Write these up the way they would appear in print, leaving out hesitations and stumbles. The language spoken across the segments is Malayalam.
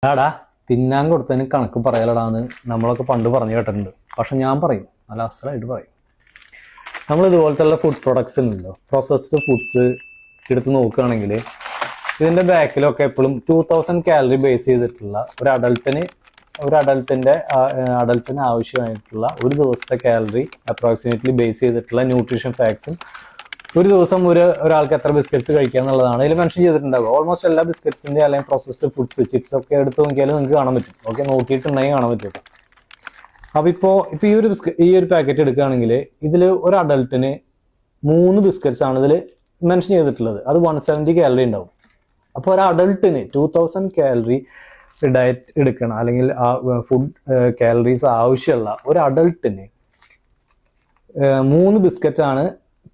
ആടാ തിന്നാൻ കൊടുത്തതിന് കണക്ക് പറയലടാന്ന് നമ്മളൊക്കെ പണ്ട് പറഞ്ഞു കേട്ടിട്ടുണ്ട്. പക്ഷെ ഞാൻ പറയും, നല്ല അസലായിട്ട് പറയും. നമ്മൾ ഇതുപോലത്തെ ഫുഡ് പ്രൊഡക്ട്സ് ഉണ്ടല്ലോ, പ്രോസസ്ഡ് ഫുഡ്സ് എടുത്ത് നോക്കുകയാണെങ്കിൽ ഇതിൻ്റെ ബാക്കിലൊക്കെ എപ്പോഴും 2000 കാലറി ബേസ് ചെയ്തിട്ടുള്ള അഡൽട്ടിന് ആവശ്യമായിട്ടുള്ള ഒരു ദിവസത്തെ കാലറി അപ്രോക്സിമേറ്റ്ലി ബേസ് ചെയ്തിട്ടുള്ള ന്യൂട്രീഷൻ ഫാക്ട്സും ഒരു ദിവസം ഒരാൾക്ക് എത്ര ബിസ്ക്കറ്റ്സ് കഴിക്കുക എന്നുള്ളതാണ് ഇതിൽ മെൻഷൻ ചെയ്തിട്ടുണ്ടാവുക. ഓൾമോസ്റ്റ് എല്ലാ ബിസ്ക്കറ്റ്സിന്റെ അല്ലെങ്കിൽ പ്രോസസ്ഡ് ഫുഡ്സ് ചിപ്സ് ഒക്കെ എടുത്ത് നോക്കിയാലും നിങ്ങൾക്ക് കാണാൻ പറ്റും. ഓക്കെ, നോക്കിയിട്ടുണ്ടെങ്കിൽ കാണാൻ പറ്റും. അപ്പൊ ഇപ്പൊ ഈ ഒരു പാക്കറ്റ് എടുക്കുകയാണെങ്കിൽ ഇതിൽ ഒരു അഡൽട്ടിന് 3 ബിസ്ക്കറ്റ്സ് ആണ് ഇതിൽ മെൻഷൻ ചെയ്തിട്ടുള്ളത്. അത് 170 കാലറി ഉണ്ടാവും. അപ്പോൾ ഒരു അഡൽട്ടിന് 2000 കാലറി ഡയറ്റ് എടുക്കണം, അല്ലെങ്കിൽ ഫുഡ് കാലറീസ് ആവശ്യമുള്ള ഒരു അഡൽട്ടിന് 3 ബിസ്ക്കറ്റ് ആണ്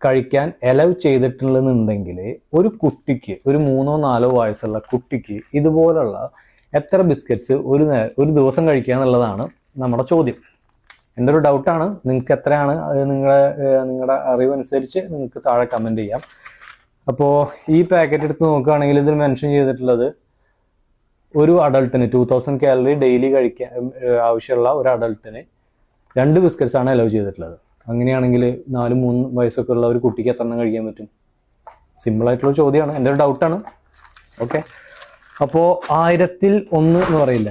കഴിക്കാൻ അലവ് ചെയ്തിട്ടുള്ളതെന്നുണ്ടെങ്കിൽ ഒരു കുട്ടിക്ക്, ഒരു 3-4 വയസ്സുള്ള കുട്ടിക്ക് ഇതുപോലുള്ള എത്ര ബിസ്ക്കറ്റ്സ് ഒരു ദിവസം കഴിക്കുക എന്നുള്ളതാണ് നമ്മുടെ ചോദ്യം. എൻ്റെ ഒരു ഡൗട്ടാണ്. നിങ്ങൾക്ക് എത്രയാണ് നിങ്ങളുടെ അറിവനുസരിച്ച് നിങ്ങൾക്ക് താഴെ കമൻറ്റ് ചെയ്യാം. അപ്പോൾ ഈ പാക്കറ്റ് എടുത്ത് നോക്കുകയാണെങ്കിൽ ഇതിൽ മെൻഷൻ ചെയ്തിട്ടുള്ളത് ഒരു അഡൾട്ടിന് 2000 കാലറി ഡെയിലി കഴിക്കാൻ ആവശ്യമുള്ള ഒരു അഡൾട്ടിന് 2 ബിസ്ക്കറ്റ്സ് ആണ് അലവ് ചെയ്തിട്ടുള്ളത്. അങ്ങനെയാണെങ്കിൽ 4-3 വയസ്സൊക്കെ ഉള്ള ഒരു കുട്ടിക്ക് എത്ര എണ്ണം കഴിക്കാൻ പറ്റും? സിമ്പിളായിട്ടുള്ള ചോദ്യമാണ്, എൻ്റെ ഒരു ഡൗട്ടാണ്. ഓക്കെ, അപ്പോൾ 1000-ൽ 1 എന്ന് പറയില്ല,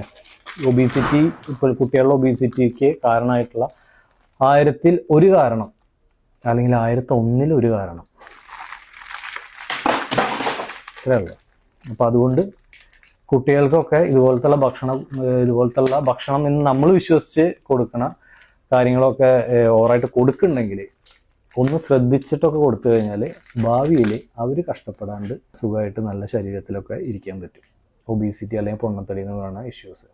ഒബീസിറ്റി, ഇപ്പോൾ കുട്ടികളുടെ ഒബീസിറ്റിക്ക് കാരണമായിട്ടുള്ള 1000-ൽ 1 കാരണം, അല്ലെങ്കിൽ 1001-ൽ 1 കാരണം, ഇത്രയേ ഉള്ളൂ. അപ്പോൾ അതുകൊണ്ട് കുട്ടികൾക്കൊക്കെ ഇതുപോലത്തുള്ള ഭക്ഷണം എന്ന് നമ്മൾ വിശ്വസിച്ച് കൊടുക്കണ കാര്യങ്ങളൊക്കെ ഓവറായിട്ട് കൊടുക്കുന്നുണ്ടെങ്കിൽ ഒന്ന് ശ്രദ്ധിച്ചിട്ടൊക്കെ കൊടുത്തു കഴിഞ്ഞാൽ ഭാവിയിൽ അവർ കഷ്ടപ്പെടാണ്ട് സുഖമായിട്ട് നല്ല ശരീരത്തിലൊക്കെ ഇരിക്കാൻ പറ്റും. ഒബീസിറ്റി അല്ലെങ്കിൽ പൊണ്ണത്തടി എന്ന് പറയുന്ന ഇഷ്യൂസ്.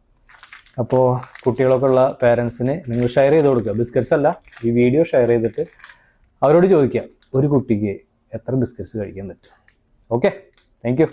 അപ്പോൾ കുട്ടികളൊക്കെ ഉള്ള പേരൻസിന് നിങ്ങൾ ഷെയർ ചെയ്ത് കൊടുക്കുക. ബിസ്ക്കറ്റ്സ് അല്ല, ഈ വീഡിയോ ഷെയർ ചെയ്തിട്ട് അവരോട് ചോദിക്കുക ഒരു കുട്ടിക്ക് എത്ര ബിസ്ക്കറ്റ്സ് കഴിക്കാൻ പറ്റും. Okay, thank you.